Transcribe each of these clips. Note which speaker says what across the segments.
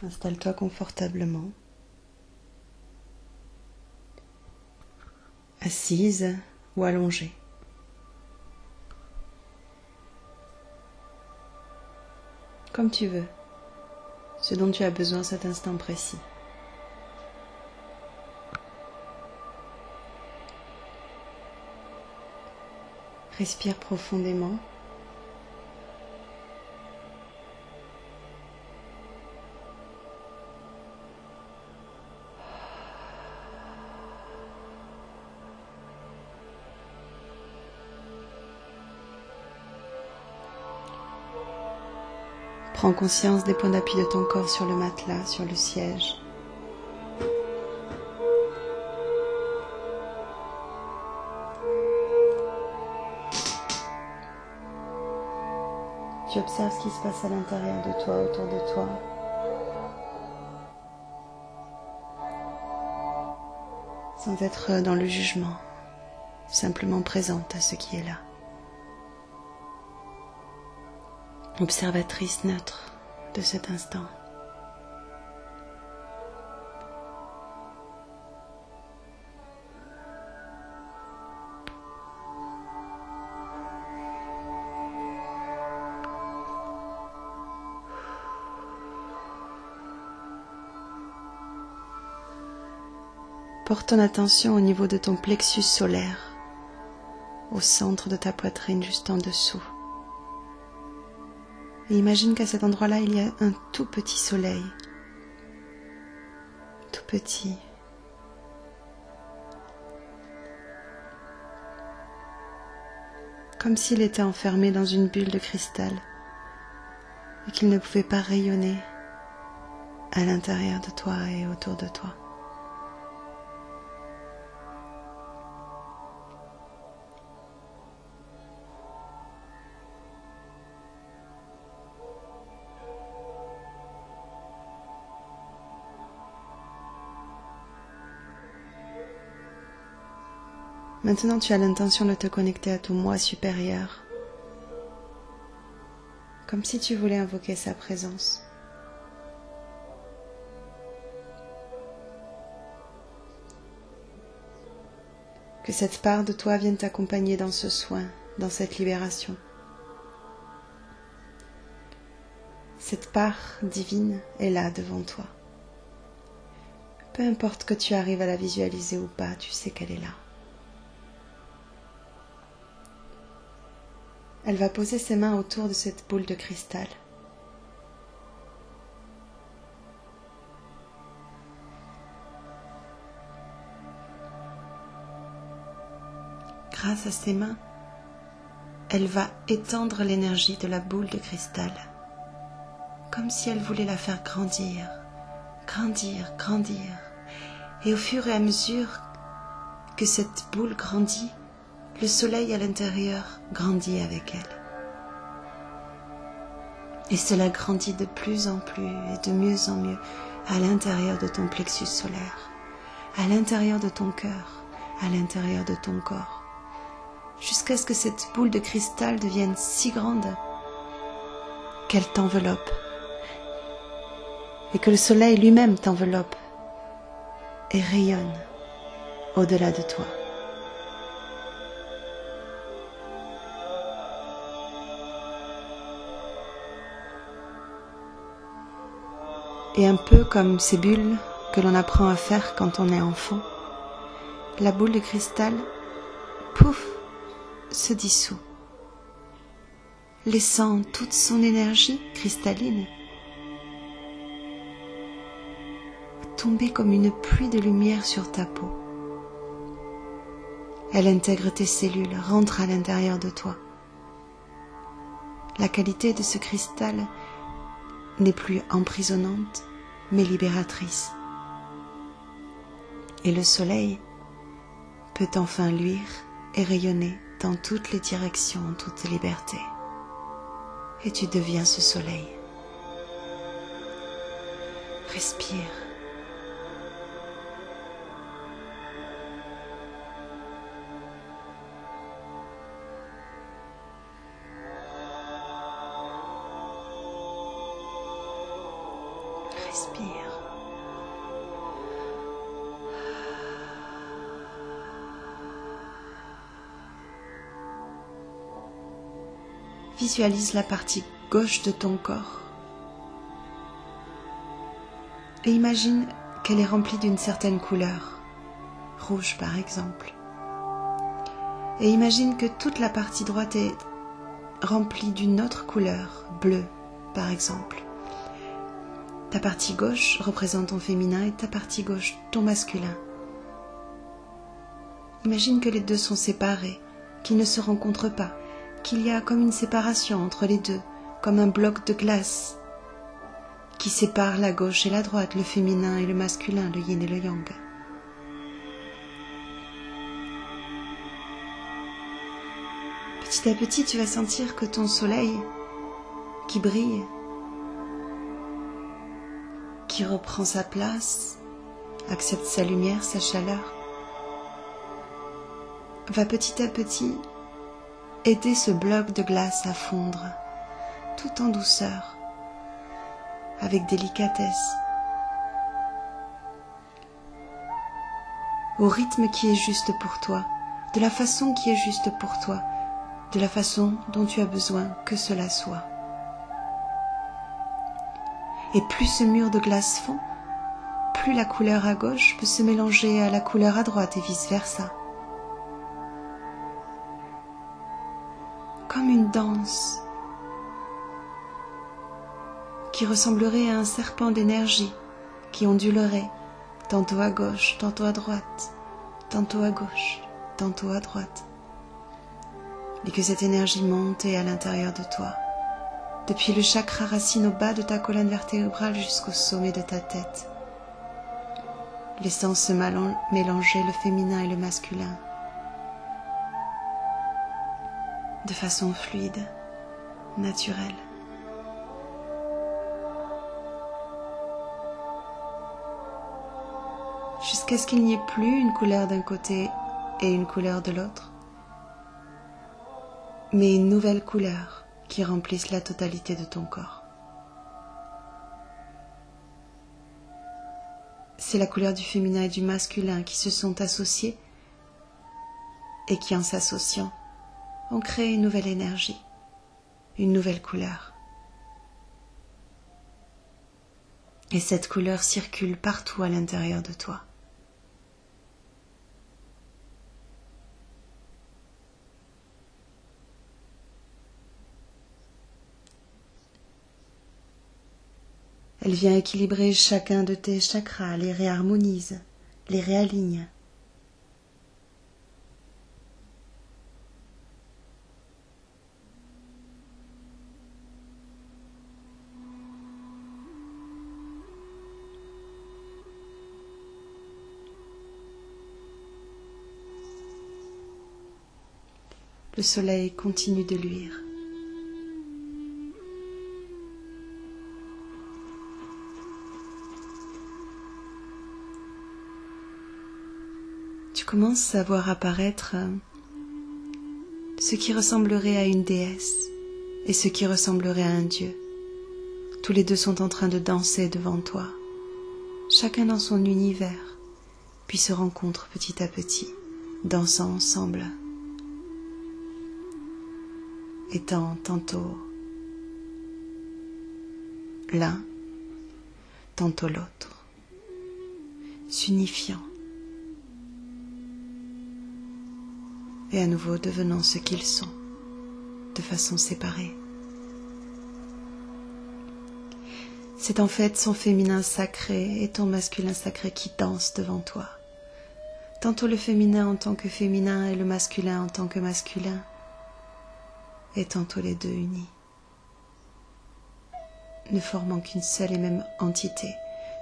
Speaker 1: Installe-toi confortablement, assise ou allongée. Comme tu veux, ce dont tu as besoin cet instant précis. Respire profondément. Prends conscience des points d'appui de ton corps sur le matelas, sur le siège. Tu observes ce qui se passe à l'intérieur de toi, autour de toi. Sans être dans le jugement, simplement présente à ce qui est là. Observatrice neutre de cet instant. Porte ton attention au niveau de ton plexus solaire, au centre de ta poitrine, juste en dessous. Et imagine qu'à cet endroit-là, il y a un tout petit soleil. Tout petit. Comme s'il était enfermé dans une bulle de cristal et qu'il ne pouvait pas rayonner à l'intérieur de toi et autour de toi. Maintenant, tu as l'intention de te connecter à ton moi supérieur, comme si tu voulais invoquer sa présence. Que cette part de toi vienne t'accompagner dans ce soin, dans cette libération. Cette part divine est là devant toi. Peu importe que tu arrives à la visualiser ou pas, tu sais qu'elle est là. Elle va poser ses mains autour de cette boule de cristal. Grâce à ses mains, elle va étendre l'énergie de la boule de cristal, comme si elle voulait la faire grandir, grandir, grandir. Et au fur et à mesure que cette boule grandit, le soleil à l'intérieur grandit avec elle. Et cela grandit de plus en plus et de mieux en mieux à l'intérieur de ton plexus solaire, à l'intérieur de ton cœur, à l'intérieur de ton corps, jusqu'à ce que cette boule de cristal devienne si grande qu'elle t'enveloppe et que le soleil lui-même t'enveloppe et rayonne au-delà de toi. Et un peu comme ces bulles que l'on apprend à faire quand on est enfant, la boule de cristal, pouf, se dissout, laissant toute son énergie cristalline tomber comme une pluie de lumière sur ta peau. Elle intègre tes cellules, rentre à l'intérieur de toi. La qualité de ce cristal n'est plus emprisonnante, mais libératrice. Et le soleil peut enfin luire et rayonner dans toutes les directions, en toute liberté. Et tu deviens ce soleil. Respire. Respire. Visualise la partie gauche de ton corps et imagine qu'elle est remplie d'une certaine couleur, rouge par exemple. Et imagine que toute la partie droite est remplie d'une autre couleur, bleue par exemple. Ta partie gauche représente ton féminin et ta partie gauche ton masculin. Imagine que les deux sont séparés, qu'ils ne se rencontrent pas, qu'il y a comme une séparation entre les deux, comme un bloc de glace qui sépare la gauche et la droite, le féminin et le masculin, le yin et le yang. Petit à petit, tu vas sentir que ton soleil qui brille, qui reprend sa place, accepte sa lumière, sa chaleur, va petit à petit aider ce bloc de glace à fondre, tout en douceur, avec délicatesse, au rythme qui est juste pour toi, de la façon qui est juste pour toi, de la façon dont tu as besoin que cela soit. Et plus ce mur de glace fond, plus la couleur à gauche peut se mélanger à la couleur à droite et vice-versa. Comme une danse qui ressemblerait à un serpent d'énergie qui ondulerait tantôt à gauche, tantôt à droite, tantôt à gauche, tantôt à droite. Et que cette énergie monte à l'intérieur de toi, depuis le chakra racine au bas de ta colonne vertébrale jusqu'au sommet de ta tête, laissant se mélanger le féminin et le masculin de façon fluide, naturelle. Jusqu'à ce qu'il n'y ait plus une couleur d'un côté et une couleur de l'autre, mais une nouvelle couleur qui remplisse la totalité de ton corps. C'est la couleur du féminin et du masculin qui se sont associés et qui, en s'associant, ont créé une nouvelle énergie, une nouvelle couleur. Et cette couleur circule partout à l'intérieur de toi. Elle vient équilibrer chacun de tes chakras, les réharmonise, les réaligne. Le soleil continue de luire. Tu commences à voir apparaître ce qui ressemblerait à une déesse et ce qui ressemblerait à un dieu. Tous les deux sont en train de danser devant toi, chacun dans son univers, puis se rencontrent petit à petit, dansant ensemble, étant tantôt l'un, tantôt l'autre, s'unifiant et à nouveau devenant ce qu'ils sont, de façon séparée. C'est en fait son féminin sacré et ton masculin sacré qui dansent devant toi. Tantôt le féminin en tant que féminin et le masculin en tant que masculin, et tantôt les deux unis, ne formant qu'une seule et même entité,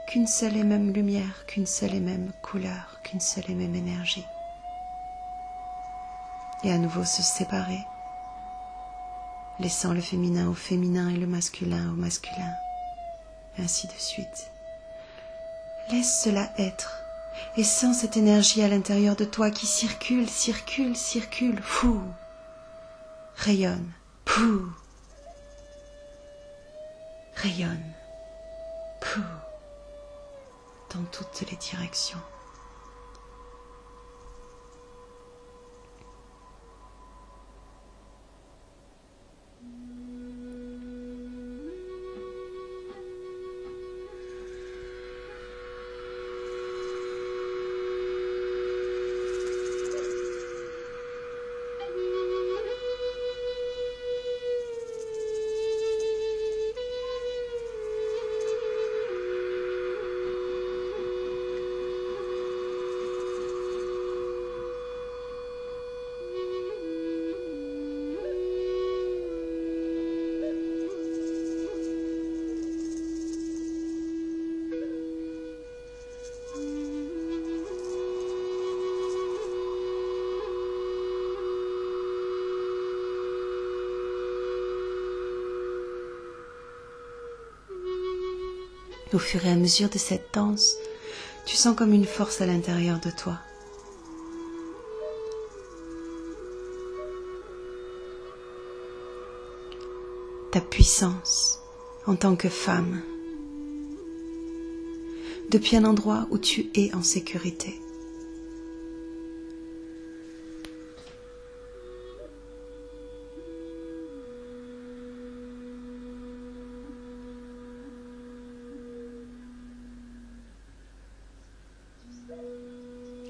Speaker 1: qu'une seule et même lumière, qu'une seule et même couleur, qu'une seule et même énergie. Et à nouveau se séparer, laissant le féminin au féminin et le masculin au masculin, et ainsi de suite. Laisse cela être, et sens cette énergie à l'intérieur de toi qui circule, circule, circule, fou, rayonne, pou, rayonne, pou, dans toutes les directions. Au fur et à mesure de cette danse, tu sens comme une force à l'intérieur de toi. Ta puissance en tant que femme, depuis un endroit où tu es en sécurité.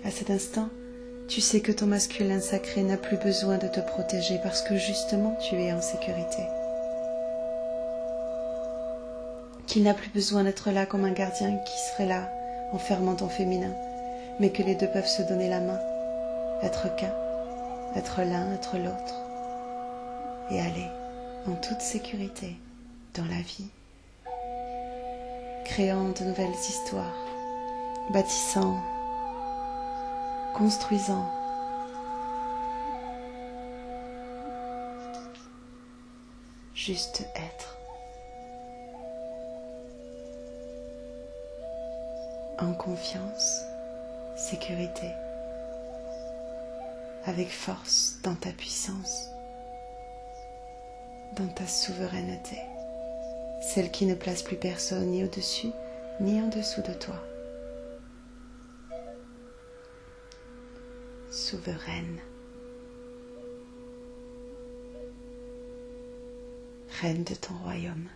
Speaker 1: À cet instant, tu sais que ton masculin sacré n'a plus besoin de te protéger parce que justement tu es en sécurité. Qu'il n'a plus besoin d'être là comme un gardien qui serait là en fermant ton féminin, mais que les deux peuvent se donner la main, être qu'un, être l'un, être l'autre, et aller en toute sécurité dans la vie, créant de nouvelles histoires, bâtissant, construisant, juste être, en confiance, sécurité, avec force dans ta puissance, dans ta souveraineté, celle qui ne place plus personne ni au-dessus ni en dessous de toi. Souveraine, reine de ton royaume.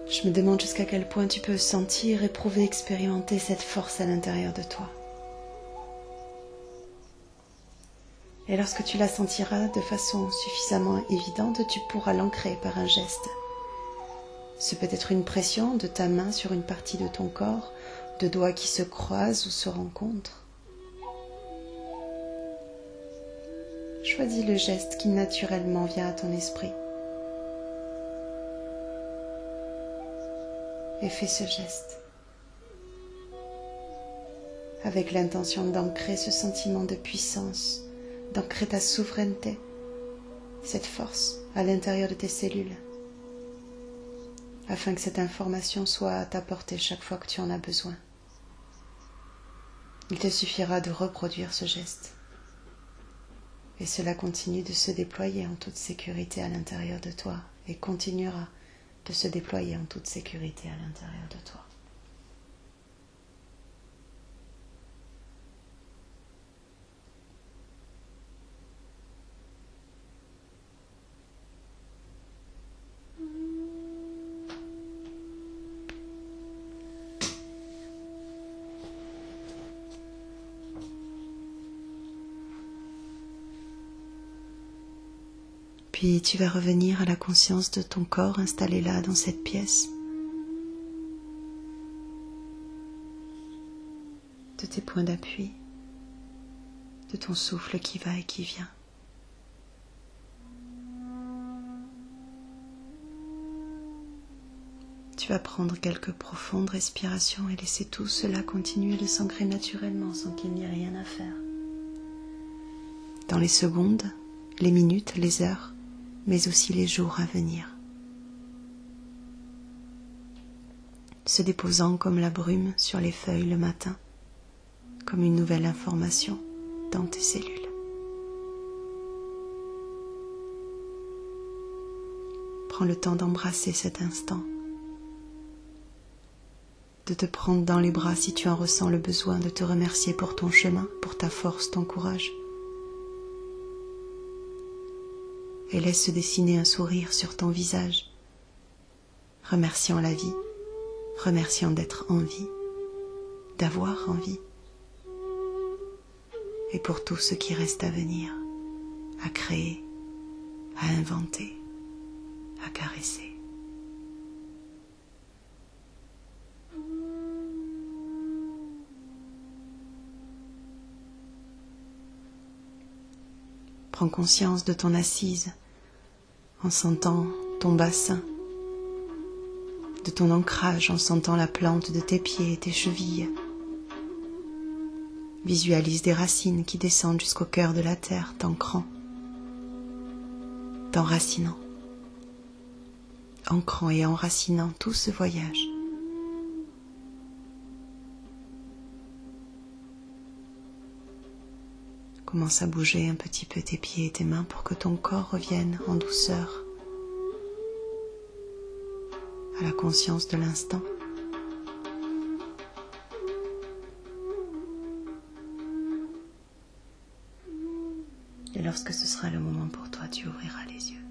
Speaker 1: Je me demande jusqu'à quel point tu peux sentir, éprouver, expérimenter cette force à l'intérieur de toi. Et lorsque tu la sentiras de façon suffisamment évidente, tu pourras l'ancrer par un geste. Ce peut être une pression de ta main sur une partie de ton corps, de doigts qui se croisent ou se rencontrent. Choisis le geste qui naturellement vient à ton esprit. Et fais ce geste avec l'intention d'ancrer ce sentiment de puissance, d'ancrer ta souveraineté, cette force à l'intérieur de tes cellules, afin que cette information soit à ta portée chaque fois que tu en as besoin. Il te suffira de reproduire ce geste, et cela continue de se déployer en toute sécurité à l'intérieur de toi, et continuera de se déployer en toute sécurité à l'intérieur de toi. Puis tu vas revenir à la conscience de ton corps installé là dans cette pièce, de tes points d'appui, de ton souffle qui va et qui vient. Tu vas prendre quelques profondes respirations et laisser tout cela continuer de s'ancrer naturellement sans qu'il n'y ait rien à faire. Dans les secondes, les minutes, les heures, mais aussi les jours à venir, se déposant comme la brume sur les feuilles le matin, comme une nouvelle information dans tes cellules. Prends le temps d'embrasser cet instant de te prendre dans les bras si tu en ressens le besoin, de te remercier pour ton chemin, pour ta force, ton courage. Et laisse se dessiner un sourire sur ton visage, remerciant la vie, remerciant d'être en vie, d'avoir envie, et pour tout ce qui reste à venir, à créer, à inventer, à caresser. Prends conscience de ton assise en sentant ton bassin, de ton ancrage en sentant la plante de tes pieds et tes chevilles. Visualise des racines qui descendent jusqu'au cœur de la terre, t'ancrant, t'enracinant, ancrant et enracinant tout ce voyage. Commence à bouger un petit peu tes pieds et tes mains pour que ton corps revienne en douceur à la conscience de l'instant. Et lorsque ce sera le moment pour toi, tu ouvriras les yeux.